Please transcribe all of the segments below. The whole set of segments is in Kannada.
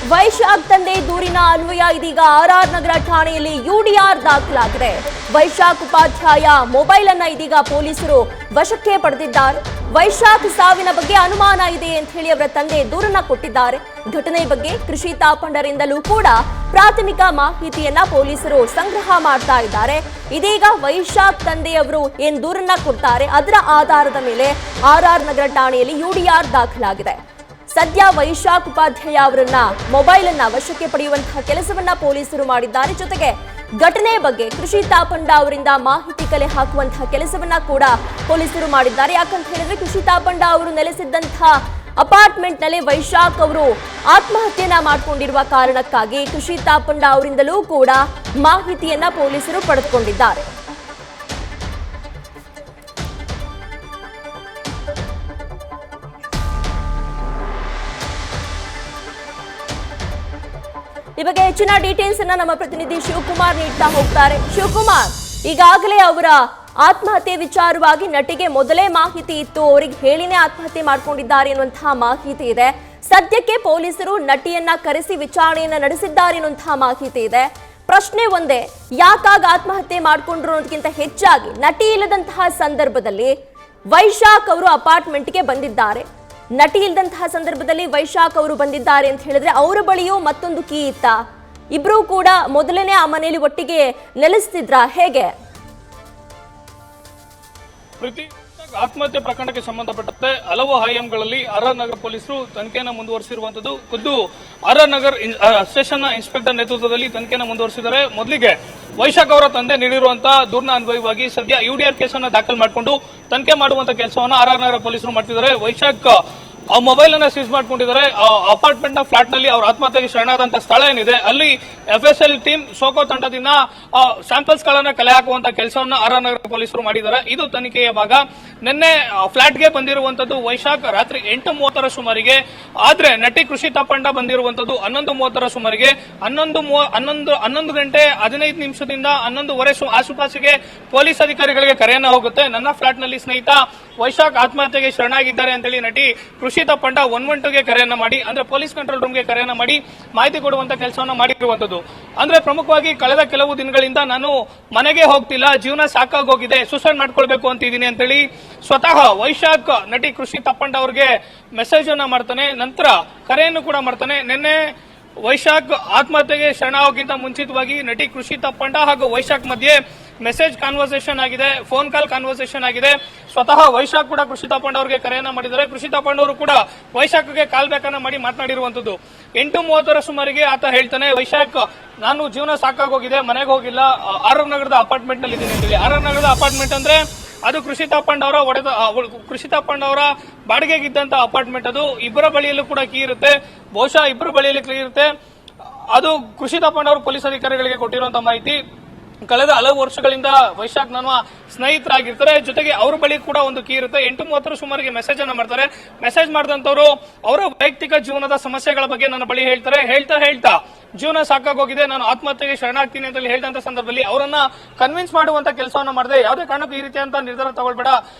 ವೈಶಾಖ್ ತಂದೆ ದೂರಿನ ಅನ್ವಯ ಇದೀಗ ಆರ್ಆರ್ ನಗರ ಠಾಣೆಯಲ್ಲಿ ಯುಡಿಆರ್ ದಾಖಲಾಗಿದೆ. ವೈಶಾಖ್ ಉಪಾಧ್ಯಾಯ ಮೊಬೈಲ್ ಅನ್ನ ಇದೀಗ ಪೊಲೀಸರು ವಶಕ್ಕೆ ಪಡೆದಿದ್ದಾರೆ. ವೈಶಾಖ್ ಸಾವಿನ ಬಗ್ಗೆ ಅನುಮಾನ ಇದೆ ಅಂತ ಹೇಳಿ ಅವರ ತಂದೆ ದೂರನ್ನ ಕೊಟ್ಟಿದ್ದಾರೆ. ಘಟನೆ ಬಗ್ಗೆ ಕೃಷಿ ತಾಪಂಡರಿಂದಲೂ ಕೂಡ ಪ್ರಾಥಮಿಕ ಮಾಹಿತಿಯನ್ನ ಪೊಲೀಸರು ಸಂಗ್ರಹ ಮಾಡ್ತಾ ಇದ್ದಾರೆ. ಇದೀಗ ವೈಶಾಖ್ ತಂದೆಯವರು ಏನ್ ದೂರನ್ನ ಕೊಡ್ತಾರೆ ಅದರ ಆಧಾರದ ಮೇಲೆ ಆರ್ಆರ್ ನಗರ ಠಾಣೆಯಲ್ಲಿ ಯುಡಿಆರ್ ದಾಖಲಾಗಿದೆ. ಸದ್ಯ ವೈಶಾಖ್ ಉಪಾಧ್ಯಾಯ ಅವರನ್ನ ಮೊಬೈಲ್ ಅನ್ನ ವಶಕ್ಕೆ ಪಡೆಯುವಂತಹ ಕೆಲಸವನ್ನ ಪೊಲೀಸರು ಮಾಡಿದ್ದಾರೆ. ಜೊತೆಗೆ ಘಟನೆ ಬಗ್ಗೆ ಕೃಷಿ ತಾಪಂಡ ಅವರಿಂದ ಮಾಹಿತಿ ಕಲೆ ಹಾಕುವಂತಹ ಕೆಲಸವನ್ನ ಕೂಡ ಪೊಲೀಸರು ಮಾಡಿದ್ದಾರೆ. ಯಾಕಂತ ಹೇಳಿದ್ರೆ ಕೃಷಿ ತಾಪಂಡ ಅವರು ನೆಲೆಸಿದ್ದಂತಹ ಅಪಾರ್ಟ್ಮೆಂಟ್ ನಲ್ಲಿ ವೈಶಾಖ್ ಅವರು ಆತ್ಮಹತ್ಯೆಯನ್ನ ಮಾಡಿಕೊಂಡಿರುವ ಕಾರಣಕ್ಕಾಗಿ ಕೃಷಿ ತಾಪಂಡ ಅವರಿಂದಲೂ ಕೂಡ ಮಾಹಿತಿಯನ್ನ ಪೊಲೀಸರು ಪಡೆದುಕೊಂಡಿದ್ದಾರೆ. ಈ ಬಗ್ಗೆ ಹೆಚ್ಚಿನ ಡೀಟೇಲ್ಸ್ ಅನ್ನ ನಮ್ಮ ಪ್ರತಿನಿಧಿ ಶಿವಕುಮಾರ್ ನೀಡ್ತಾ ಹೋಗ್ತಾರೆ. ಶಿವಕುಮಾರ್, ಈಗಾಗಲೇ ಅವರ ಆತ್ಮಹತ್ಯೆ ವಿಚಾರವಾಗಿ ನಟಿಗೆ ಮೊದಲೇ ಮಾಹಿತಿ ಇತ್ತು, ಅವರಿಗೆ ಹೇಳಿನೇ ಆತ್ಮಹತ್ಯೆ ಮಾಡ್ಕೊಂಡಿದ್ದಾರೆ ಎನ್ನುವಂತಹ ಮಾಹಿತಿ ಇದೆ. ಸದ್ಯಕ್ಕೆ ಪೊಲೀಸರು ನಟಿಯನ್ನ ಕರೆಸಿ ವಿಚಾರಣೆಯನ್ನ ನಡೆಸಿದ್ದಾರೆ ಎನ್ನುವಂತಹ ಮಾಹಿತಿ ಇದೆ. ಪ್ರಶ್ನೆ ಒಂದೇ, ಯಾಕಾಗ ಆತ್ಮಹತ್ಯೆ ಮಾಡ್ಕೊಂಡ್ರು ಅನ್ನೋದಕ್ಕಿಂತ ಹೆಚ್ಚಾಗಿ ನಟಿ ಇಲ್ಲದಂತಹ ಸಂದರ್ಭದಲ್ಲಿ ವೈಶಾಖ್ ಅವರು ಅಪಾರ್ಟ್ಮೆಂಟ್ಗೆ ಬಂದಿದ್ದಾರೆ. ನಟಿ ಇಲ್ದಂತಹ ಸಂದರ್ಭದಲ್ಲಿ ವೈಶಾಖ್ ಅವರು ಬಂದಿದ್ದಾರೆ ಅಂತ ಹೇಳಿದ್ರೆ ಅವರ ಬಳಿಯೂ ಮತ್ತೊಂದು ಕೀ ಇತ್ತ? ಇಬ್ರು ಕೂಡ ಮೊದಲನೇ ಆ ಮನೆಯಲ್ಲಿ ಒಟ್ಟಿಗೆ ನೆಲೆಸ್ತಿದ್ರ, ಹೇಗೆ? ಆತ್ಮಹತ್ಯೆ ಪ್ರಕರಣಕ್ಕೆ ಸಂಬಂಧಪಟ್ಟಂತೆ ಹಲವು ಆಯಾಮಗಳಲ್ಲಿ ಆರ್ಆರ್ ನಗರ ಪೊಲೀಸರು ತನಿಖೆಯನ್ನು ಮುಂದುವರಿಸಿರುವಂತದ್ದು. ಖುದ್ದು ಆರ್ಆರ್ ನಗರ್ ಸ್ಟೇಷನ್ ಇನ್ಸ್ಪೆಕ್ಟರ್ ನೇತೃತ್ವದಲ್ಲಿ ತನಿಖೆಯನ್ನು ಮುಂದುವರಿಸಿದ್ದಾರೆ. ಮೊದಲಿಗೆ ವೈಶಾಖ್ ಅವರ ತಂದೆ ನೀಡಿರುವಂತಹ ದೂರಿನ ಅನ್ವಯವಾಗಿ ಸದ್ಯ ಯುಡಿಆರ್ ಕೇಸನ್ನು ದಾಖಲು ಮಾಡಿಕೊಂಡು ತನಿಖೆ ಮಾಡುವಂತಹ ಕೆಲಸವನ್ನು ಆರ್ಆರ್ ನಗರ ಪೊಲೀಸರು ಮಾಡ್ತಿದ್ದಾರೆ. ವೈಶಾಖ್ ಆ ಮೊಬೈಲ್ ಅನ್ನ ಸೀಸ್ ಮಾಡ್ಕೊಂಡಿದ್ದಾರೆ. ಅಪಾರ್ಟ್ಮೆಂಟ್ ನ ಫ್ಲಾಟ್ ನಲ್ಲಿ ಅವ್ರ ಆತ್ಮಹತ್ಯೆಗೆ ಶರಣಾದಂತ ಸ್ಥಳ ಏನಿದೆ ಅಲ್ಲಿ FSL ಟೀಮ್ ಸೋಕೋ ತಂಡದಿಂದ ಸ್ಯಾಂಪಲ್ಸ್ ಗಳನ್ನ ಕಲೆ ಹಾಕುವಂತ ಕೆಲಸವನ್ನ ಆರ್ಆರ್ ನಗರ ಪೊಲೀಸರು ಮಾಡಿದ್ದಾರೆ. ಇದು ತನಿಖೆಯ ಭಾಗ. ನಿನ್ನೆ ಫ್ಲಾಟ್ಗೆ ಬಂದಿರುವಂತದ್ದು ವೈಶಾಖ್ ರಾತ್ರಿ 8:30ರ ಸುಮಾರಿಗೆ. ಆದ್ರೆ ನಟಿ ಕೃಷಿ ತಾಪಂಡ ಬಂದಿರುವಂತದ್ದು 11:30ರ ಸುಮಾರಿಗೆ. 11 ಗಂಟೆ 15 ನಿಮಿಷದಿಂದ 11:15 ಆಸುಪಾಸಿಗೆ ಪೊಲೀಸ್ ಅಧಿಕಾರಿಗಳಿಗೆ ಕರೆಯನ್ನ ಹೋಗುತ್ತೆ. ನನ್ನ ಫ್ಲಾಟ್ ನಲ್ಲಿ ಸ್ನೇಹಿತ ವೈಶಾಖ್ ಆತ್ಮಹತ್ಯೆಗೆ ಶರಣಾಗಿದ್ದಾರೆ ಅಂತೇಳಿ ನಟಿ ಕೃಷಿ ತಾಪಂಡ 112ಗೆ ಕರೆಯನ್ನ ಮಾಡಿ, ಅಂದ್ರೆ ಪೊಲೀಸ್ ಕಂಟ್ರೋಲ್ ರೂಮ್ಗೆ ಕರೆಯನ್ನ ಮಾಡಿ ಮಾಹಿತಿ ಕೊಡುವಂತ ಕೆಲಸವನ್ನ ಮಾಡಿರುವಂತದ್ದು. ಅಂದ್ರೆ ಪ್ರಮುಖವಾಗಿ ಕಳೆದ ಕೆಲವು ದಿನಗಳಿಂದ ನಾನು ಮನೆಗೆ ಹೋಗ್ತಿಲ್ಲ, ಜೀವನ ಸಾಕಾಗೋಗಿದೆ, ಸೂಸೈಡ್ ಮಾಡ್ಕೊಳ್ಬೇಕು ಅಂತಿದ್ದೀನಿ ಅಂತೇಳಿ ಸ್ವತಃ ವೈಶಾಖ್ ನಟಿ ಕೃಷಿ ತಾಪಂಡ ಅವ್ರಿಗೆ ಮೆಸೇಜ್ ಅನ್ನ ಮಾಡ್ತಾನೆ, ನಂತರ ಕರೆಯನ್ನು ಕೂಡ ಮಾಡ್ತಾನೆ. ನಿನ್ನೆ ವೈಶಾಖ್ ಆತ್ಮಹತ್ಯೆಗೆ ಶರಣಾಗೋಕ್ಕಿಂತ ಮುಂಚಿತವಾಗಿ ನಟಿ ಕೃಷಿ ತಾಪಂಡ ಹಾಗೂ ವೈಶಾಖ್ ಮಧ್ಯೆ ಮೆಸೇಜ್ ಕಾನ್ವರ್ಸೇಷನ್ ಆಗಿದೆ, ಫೋನ್ ಕಾಲ್ ಕಾನ್ವರ್ಸೇಷನ್ ಆಗಿದೆ. ಸ್ವತಃ ವೈಶಾಖ್ ಕೂಡ ಕೃಷಿ ತಾಪಂಡ ಅವರಿಗೆ ಕರೆಯನ್ನ ಮಾಡಿದ್ದಾರೆ. ಕೃಷಿ ತಾಪಂಡ ಅವರು ಕೂಡ ವೈಶಾಖ್ಗೆ ಕಾಲ್ ಬ್ಯಾಕ್ ಅನ್ನ ಮಾಡಿ ಮಾತನಾಡಿರುವಂತದ್ದು. 8:30ರ ಸುಮಾರಿಗೆ ಆತ ಹೇಳ್ತಾನೆ, ವೈಶಾಖ್ ನಾನು ಜೀವನ ಸಾಕಾಗೋಗಿದೆ, ಮನೆಗೆ ಹೋಗಿಲ್ಲ, ಆರ್ಆರ್ ನಗರದ ಅಪಾರ್ಟ್ಮೆಂಟ್ ನಲ್ಲಿ ಇದ್ದೀನಿ ಅಂತೇಳಿ. ಆರ್ಆರ್ ನಗರದ ಅಪಾರ್ಟ್ಮೆಂಟ್ ಅಂದ್ರೆ ಅದು ಕೃಷಿ ತಾಪಂಡ ಅವರ ಬಾಡಿಗೆಗಿದ್ದಂತ ಅಪಾರ್ಟ್ಮೆಂಟ್. ಅದು ಇಬ್ಬರ ಬಳಿಯಲ್ಲೂ ಕೂಡ ಕೀ ಇರುತ್ತೆ, ಬಹುಶಃ ಇಬ್ಬರ ಬಳಿಯಲ್ಲಿ ಕೀ ಇರುತ್ತೆ. ಅದು ಕೃಷಿ ತಾಪಂಡ ಅವರು ಪೊಲೀಸ್ ಅಧಿಕಾರಿಗಳಿಗೆ ಕೊಟ್ಟಿರುವಂತಹ ಮಾಹಿತಿ. ಕಳೆದ ಹಲವು ವರ್ಷಗಳಿಂದ ವೈಶಾಖ್ ನನ್ನ ಸ್ನೇಹಿತರಾಗಿರ್ತಾರೆ, ಜೊತೆಗೆ ಅವ್ರ ಬಳಿ ಕೂಡ ಒಂದು ಕೀ ಇರುತ್ತೆ. 8:30ರ ಸುಮಾರಿಗೆ ಮೆಸೇಜ್ ಅನ್ನ ಮಾಡ್ತಾರೆ. ಮೆಸೇಜ್ ಮಾಡಿದಂತವ್ರು ಅವರ ವೈಯಕ್ತಿಕ ಜೀವನದ ಸಮಸ್ಯೆಗಳ ಬಗ್ಗೆ ನನ್ನ ಬಳಿ ಹೇಳ್ತಾರೆ. ಹೇಳ್ತಾ ಜೀವನ ಸಾಕಾಗೋಗಿದೆ, ನಾನು ಆತ್ಮಹತ್ಯೆಗೆ ಶರಣಾಗ್ತೀನಿ ಅಂತ ಹೇಳಿದಂತ ಸಂದರ್ಭದಲ್ಲಿ ಅವರನ್ನ ಕನ್ವಿನ್ಸ್ ಮಾಡುವಂತ ಕೆಲಸವನ್ನ ಮಾಡಿದೆ. ಯಾವುದೇ ಕಾರಣಕ್ಕೂ ಈ ರೀತಿಯಂತ ನಿರ್ಧಾರ ತಗೊಳ್ಬೇಡ,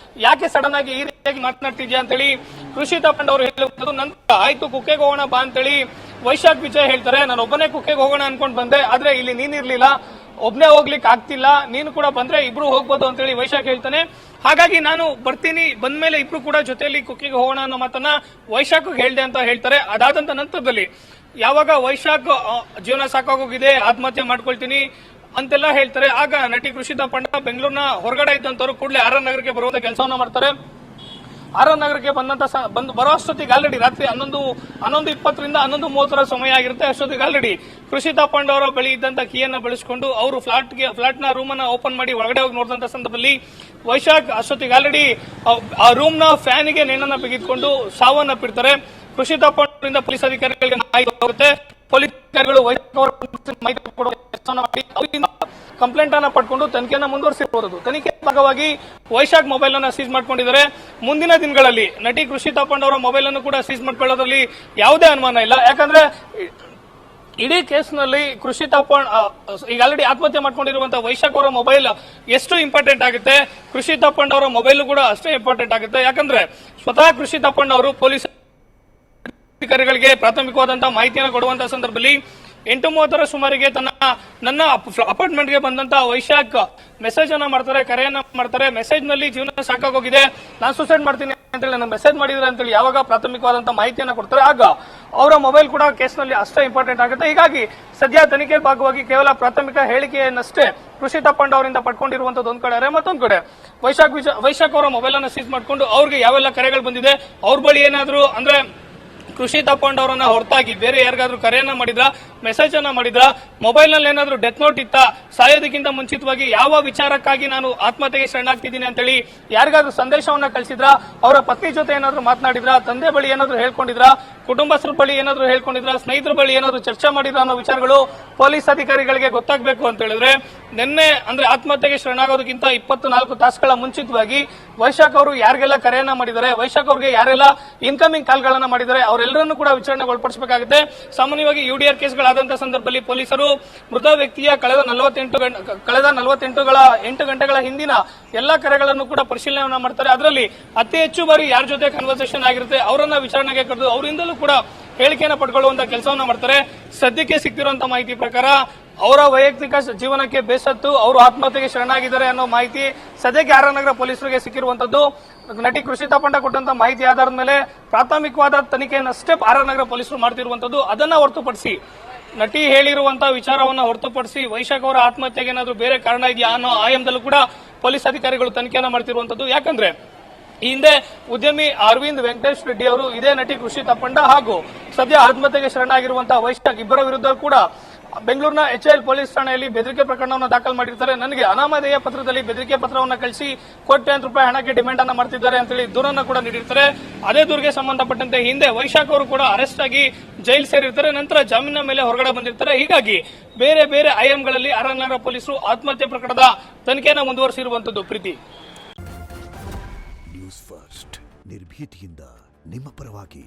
ಯಾಕೆ ಸಡನ್ ಆಗಿ ಈ ರೀತಿಯಾಗಿ ಮಾತನಾಡ್ತಿದ್ಯಾ ಅಂತೇಳಿ ಕೃಷಿ ತಾಪಂಡ ಅವರು ಹೇಳುವುದು. ನಂತರ ಆಯ್ತು ಕುಕ್ಕೆಗೆ ಹೋಗೋಣ ಬಾ ಅಂತೇಳಿ ವೈಶಾಖ್ ವಿಜಯ್ ಹೇಳ್ತಾರೆ, ನಾನು ಒಬ್ಬನೇ ಕುಕ್ಕೆಗೆ ಹೋಗೋಣ ಅನ್ಕೊಂಡ್ ಬಂದೆ, ಆದ್ರೆ ಇಲ್ಲಿ ನೀನಿರ್ಲಿಲ್ಲ, ಒಬ್ನೇ ಹೋಗ್ಲಿಕ್ಕೆ ಆಗ್ತಿಲ್ಲ, ನೀನು ಕೂಡ ಬಂದ್ರೆ ಇಬ್ರು ಹೋಗ್ಬೋದು ಅಂತೇಳಿ ವೈಶಾಖ್ ಹೇಳ್ತಾನೆ. ಹಾಗಾಗಿ ನಾನು ಬರ್ತೀನಿ, ಬಂದ್ಮೇಲೆ ಇಬ್ರು ಕೂಡ ಜೊತೆಯಲ್ಲಿ ಕುಕ್ಕಿಗೆ ಹೋಗೋಣ ಅನ್ನೋ ಮಾತನ್ನ ವೈಶಾಖ್ ಹೇಳ್ದೆ ಅಂತ ಹೇಳ್ತಾರೆ. ಅದಾದಂತ ನಂತರದಲ್ಲಿ ಯಾವಾಗ ವೈಶಾಖ್ ಜೀವನ ಸಾಕಾಗೋಗಿದೆ, ಆತ್ಮಹತ್ಯೆ ಮಾಡ್ಕೊಳ್ತೀನಿ ಅಂತೆಲ್ಲ ಹೇಳ್ತಾರೆ, ಆಗ ನಟಿ ಕೃಷಿ ತಾಪಂಡ ಬೆಂಗಳೂರಿನ ಹೊರಗಡೆ ಇದ್ದಂತವ್ರು ಕೂಡಲೇ ಆರ್ಆರ್ ನಗರಕ್ಕೆ ಬರುವಂತ ಕೆಲಸವನ್ನ ಮಾಡ್ತಾರೆ. ಆರ್ಆರ್ ನಗರಕ್ಕೆ ಬರೋ ಅಷ್ಟೊತ್ತಿಗೆ ಆಲ್ರೆಡಿ ರಾತ್ರಿ 11:20ರಿಂದ 11:30ರ ಸಮಯ ಆಗಿರುತ್ತೆ. ಅಷ್ಟೊತ್ತಿಗೆ ಆಲ್ರೆಡಿ ಕೃಷಿ ತಾಪಂಡ ಅವರ ಬಳಿ ಇದ್ದಂತ ಕೀಯನ್ನ ಬಳಸಿಕೊಂಡು ಅವರು ಫ್ಲಾಟ್ನ ರೂಮ್ ಅನ್ನ ಓಪನ್ ಮಾಡಿ ಒಳಗಡೆ ಹೋಗಿ ನೋಡಿದಂತ ಸಂದರ್ಭದಲ್ಲಿ ವೈಶಾಖ್ ಅಷ್ಟೊತ್ತಿಗೆ ಆಲ್ರೆಡಿ ಆ ರೂಮ್ ನ ಫ್ಯಾನ್ಗೆ ನೇಣನ್ನ ಬಿಗಿದುಕೊಂಡು ಸಾವನ್ನಪ್ಪಿರ್ತಾರೆ. ಕೃಷಿ ತಾಪಂಡರಿಂದ ಪೊಲೀಸ್ ಅಧಿಕಾರಿಗಳಿಗೆ ಮಾಹಿತಿ ಹೋಗುತ್ತೆ. ಪೊಲೀಸ್ ಅಧಿಕಾರಿಗಳು ವೈಶಾಖ್ ಅವರ ಮಾಹಿತಿ ಕೊಡುವ ಕೆಲಸವನ್ನ ಮಾಡಿ ಕಂಪ್ಲೇಂಟ್ ಅನ್ನ ಪಡ್ಕೊಂಡು ತನಿಖೆಯನ್ನು ಮುಂದುವರಿಸಿರುವುದು. ತನಿಖೆ ಭಾಗವಾಗಿ ವೈಶಾಖ್ ಮೊಬೈಲ್ ಅನ್ನ ಸೀಸ್ ಮಾಡ್ಕೊಂಡಿದ್ದಾರೆ. ಮುಂದಿನ ದಿನಗಳಲ್ಲಿ ನಟಿ ಕೃಷಿ ತಾಪಂಡ ಅವರ ಮೊಬೈಲ್ ಅನ್ನು ಕೂಡ ಸೀಸ್ ಮಾಡ್ಕೊಳ್ಳೋದ್ರಲ್ಲಿ ಯಾವುದೇ ಅನುಮಾನ ಇಲ್ಲ. ಯಾಕಂದ್ರೆ ಇಡೀ ಕೇಸ್ನಲ್ಲಿ ಕೃಷಿ ತಾಪಂಡ ಈಗ ಆಲ್ರೆಡಿ ಆತ್ಮಹತ್ಯೆ ಮಾಡ್ಕೊಂಡಿರುವಂತಹ ವೈಶಾಖ್ ಅವರ ಮೊಬೈಲ್ ಎಷ್ಟು ಇಂಪಾರ್ಟೆಂಟ್ ಆಗುತ್ತೆ, ಕೃಷಿ ತಾಪಂಡ ಅವರ ಮೊಬೈಲ್ ಕೂಡ ಅಷ್ಟೇ ಇಂಪಾರ್ಟೆಂಟ್ ಆಗುತ್ತೆ. ಯಾಕಂದ್ರೆ ಸ್ವತಃ ಕೃಷಿ ತಾಪಂಡ ಅವರು ಪೊಲೀಸ್ ಅಧಿಕಾರಿಗಳಿಗೆ ಪ್ರಾಥಮಿಕವಾದಂತಹ ಮಾಹಿತಿಯನ್ನು ಕೊಡುವಂತಹ ಸಂದರ್ಭದಲ್ಲಿ 8:30 ಸುಮಾರಿಗೆ ನನ್ನ ಅಪಾರ್ಟ್ಮೆಂಟ್ಗೆ ಬಂದಂತ ವೈಶಾಖ್ ಮೆಸೇಜ್ ಅನ್ನ ಮಾಡ್ತಾರೆ, ಕರೆಯನ್ನ ಮಾಡ್ತಾರೆ. ಮೆಸೇಜ್ ನಲ್ಲಿ ಜೀವನ ಸಾಕಾಗೋಗಿದೆ, ನಾನು ಸೂಸೈಡ್ ಮಾಡ್ತೀನಿ ಅಂತೇಳಿ ನನ್ನ ಮೆಸೇಜ್ ಮಾಡಿದ್ರೆ ಅಂತೇಳಿ ಯಾವಾಗ ಪ್ರಾಥಮಿಕವಾದಂತಹ ಮಾಹಿತಿಯನ್ನ ಕೊಡ್ತಾರೆ, ಆಗ ಅವರ ಮೊಬೈಲ್ ಕೂಡ ಕೇಸ್ನಲ್ಲಿ ಅಷ್ಟೇ ಇಂಪಾರ್ಟೆಂಟ್ ಆಗುತ್ತೆ. ಹೀಗಾಗಿ ಸದ್ಯ ತನಿಖೆ ಭಾಗವಾಗಿ ಕೇವಲ ಪ್ರಾಥಮಿಕ ಹೇಳಿಕೆಯನ್ನಷ್ಟೇ ಕೃಷಿ ತಪ್ಪಂಡ ಅವರಿಂದ ಪಡ್ಕೊಂಡಿರುವಂತದ್ದು ಒಂದ್ ಕಡೆ, ಮತ್ತೊಂದ್ ಕಡೆ ವೈಶಾಖ್ ಅವರ ಮೊಬೈಲ್ ಅನ್ನ ಸೀಸ್ ಮಾಡ್ಕೊಂಡು ಅವ್ರಿಗೆ ಯಾವೆಲ್ಲ ಕರೆಗಳು ಬಂದಿದೆ, ಅವ್ರ ಬಳಿ ಏನಾದ್ರು ಅಂದ್ರೆ ಕೃಷಿ ತಪ್ಪಂಡವರನ್ನ ಹೊರತಾಗಿ ಬೇರೆ ಯಾರಿಗಾದ್ರೂ ಕರೆಯನ್ನ ಮಾಡಿದ್ರ, ಮೆಸೇಜ್ ಅನ್ನ ಮಾಡಿದ್ರ, ಮೊಬೈಲ್ ನಲ್ಲಿ ಏನಾದ್ರು ಡೆತ್ ನೋಟ್ ಇತ್ತ, ಸಾಯೋದಕ್ಕಿಂತ ಮುಂಚಿತವಾಗಿ ಯಾವ ವಿಚಾರಕ್ಕಾಗಿ ನಾನು ಆತ್ಮಹತ್ಯೆಗೆ ಶರಣಾಗ್ತಿದ್ದೀನಿ ಅಂತೇಳಿ ಯಾರಿಗಾದ್ರೂ ಸಂದೇಶವನ್ನ ಕಳಿಸಿದ್ರ, ಅವರ ಪತ್ನಿ ಜೊತೆ ಏನಾದ್ರು ಮಾತನಾಡಿದ್ರ, ತಂದೆ ಬಳಿ ಏನಾದ್ರು ಹೇಳ್ಕೊಂಡಿದ್ರ, ಕುಟುಂಬಸ್ಥರ ಬಳಿ ಏನಾದ್ರು ಹೇಳ್ಕೊಂಡಿದ್ರ, ಸ್ನೇಹಿತರ ಬಳಿ ಏನಾದ್ರು ಚರ್ಚೆ ಮಾಡಿದ್ರ ಅನ್ನೋ ವಿಚಾರಗಳು ಪೊಲೀಸ್ ಅಧಿಕಾರಿಗಳಿಗೆ ಗೊತ್ತಾಗಬೇಕು ಅಂತ ಹೇಳಿದ್ರೆ, ನಿನ್ನೆ ಅಂದ್ರೆ ಆತ್ಮಹತ್ಯೆಗೆ ಶರಣಾಗೋದಕ್ಕಿಂತ 24 ತಾಸುಗಳ ಮುಂಚಿತವಾಗಿ ವೈಶಾಖ್ ಅವರು ಯಾರಿಗೆಲ್ಲ ಕರೆಯನ್ನ ಮಾಡಿದ್ದಾರೆ, ವೈಶಾಖ್ ಅವ್ರಿಗೆ ಯಾರೆಲ್ಲ ಇನ್ಕಮಿಂಗ್ ಕಾಲ್ಗಳನ್ನ ಮಾಡಿದ್ದಾರೆ, ಅವರೆಲ್ಲರನ್ನು ಕೂಡ ವಿಚಾರಣೆಗೆ ಒಳಪಡಿಸಬೇಕಾಗುತ್ತೆ. ಸಾಮಾನ್ಯವಾಗಿ ಯುಡಿಆರ್ ಕೇಸ್ಗಳಾದಂತಹ ಸಂದರ್ಭದಲ್ಲಿ ಪೊಲೀಸರು ಮೃತ ವ್ಯಕ್ತಿಯ ಕಳೆದ 8 ಗಂಟೆಗಳ ಹಿಂದಿನ ಎಲ್ಲಾ ಕರೆಗಳನ್ನು ಕೂಡ ಪರಿಶೀಲನೆ ಮಾಡ್ತಾರೆ. ಅದರಲ್ಲಿ ಅತಿ ಹೆಚ್ಚು ಬಾರಿ ಯಾರ ಜೊತೆ ಕನ್ವರ್ಸೇಷನ್ ಆಗಿರುತ್ತೆ ಅವರನ್ನ ವಿಚಾರಣೆಗೆ ಕರೆದು ಅವರಿಂದಲೂ ಕೂಡ ಹೇಳಿಕೆಯನ್ನು ಪಡ್ಕೊಳ್ಳುವಂತ ಕೆಲಸವನ್ನ ಮಾಡ್ತಾರೆ. ಸದ್ಯಕ್ಕೆ ಸಿಕ್ತಿರುವಂತಹ ಮಾಹಿತಿ ಪ್ರಕಾರ ಅವರ ವೈಯಕ್ತಿಕ ಜೀವನಕ್ಕೆ ಬೇಸತ್ತು ಅವರು ಆತ್ಮಹತ್ಯೆಗೆ ಶರಣಾಗಿದ್ದಾರೆ ಅನ್ನೋ ಮಾಹಿತಿ ಸದ್ಯಕ್ಕೆ ಆರ್ಆರ್ ಪೊಲೀಸರಿಗೆ ಸಿಕ್ಕಿರುವಂತದ್ದು. ನಟಿ ಕೃಷಿ ತಪ್ಪಂಡ ಕೊಟ್ಟಂತ ಮಾಹಿತಿ ಆಧಾರದ ಮೇಲೆ ಪ್ರಾಥಮಿಕವಾದ ತನಿಖೆಯನ್ನಷ್ಟೇ ಆರ್ಆರ್ ಪೊಲೀಸರು ಮಾಡ್ತಿರುವಂತದ್ದು. ಅದನ್ನ ಹೊರತುಪಡಿಸಿ ನಟಿ ಹೇಳಿರುವಂತಹ ವಿಚಾರವನ್ನ ಹೊರತುಪಡಿಸಿ ವೈಶಾಖ್ ಅವರ ಆತ್ಮಹತ್ಯೆಗೆ ಏನಾದ್ರು ಬೇರೆ ಕಾರಣ ಇದೆಯಾ ಅನ್ನೋ ಆಯಾಮದಲ್ಲೂ ಕೂಡ ಪೊಲೀಸ್ ಅಧಿಕಾರಿಗಳು ತನಿಖೆಯನ್ನ ಮಾಡ್ತಿರುವಂತದ್ದು. ಯಾಕಂದ್ರೆ ಈ ಹಿಂದೆ ಉದ್ಯಮಿ ಅರವಿಂದ್ ವೆಂಕಟೇಶ್ ರೆಡ್ಡಿ ಅವರು ಇದೇ ನಟಿ ಕೃಷಿ ತಪ್ಪಂಡ ಹಾಗೂ ಸದ್ಯ ಆತ್ಮಹತ್ಯೆಗೆ ಶರಣಾಗಿರುವಂತಹ ವೈಶಾಖ್ ಇಬ್ಬರ ವಿರುದ್ಧ ಕೂಡ ಬೆಂಗಳೂರಿನ HL ಪೊಲೀಸ್ ಠಾಣೆಯಲ್ಲಿ ಬೆದರಿಕೆ ಪ್ರಕರಣವನ್ನು ದಾಖಲು ಮಾಡಿರ್ತಾರೆ. ನನಗೆ ಅನಾಮಧೇಯ ಪತ್ರದಲ್ಲಿ ಬೆದರಿಕೆ ಪತ್ರವನ್ನು ಕಳಿಸಿ ಕೋಟ್ಯಾಂತರ ರೂಪಾಯಿ ಹಣಕ್ಕೆ ಡಿಮ್ಯಾಂಡ್ ಅನ್ನ ಮಾಡ್ತಿದ್ದಾರೆ ಅಂತೇಳಿ ದೂರನ್ನು ಕೂಡ ನೀಡಿರ್ತಾರೆ. ಅದೇ ದೂರಿಗೆ ಸಂಬಂಧಪಟ್ಟಂತೆ ಹಿಂದೆ ವೈಶಾಖ್ ಅವರು ಕೂಡ ಅರೆಸ್ಟ್ ಆಗಿ ಜೈಲು ಸೇರಿರ್ತಾರೆ, ನಂತರ ಜಾಮೀನಿನ ಮೇಲೆ ಹೊರಗಡೆ ಬಂದಿರ್ತಾರೆ. ಹೀಗಾಗಿ ಬೇರೆ ಬೇರೆ ಐಎಂಗಳಲ್ಲಿ ಆರ್ಆರ್ ಪೊಲೀಸರು ಆತ್ಮಹತ್ಯೆ ಪ್ರಕರಣದ ತನಿಖೆಯನ್ನು ಮುಂದುವರಿಸಿರುವಂತದ್ದು. ಪ್ರೀತಿ ನ್ಯೂಸ್ ಫಸ್ಟ್ ನಿರ್ಭೀತಿಯಿಂದ ನಿಮ್ಮ ಪರವಾಗಿ.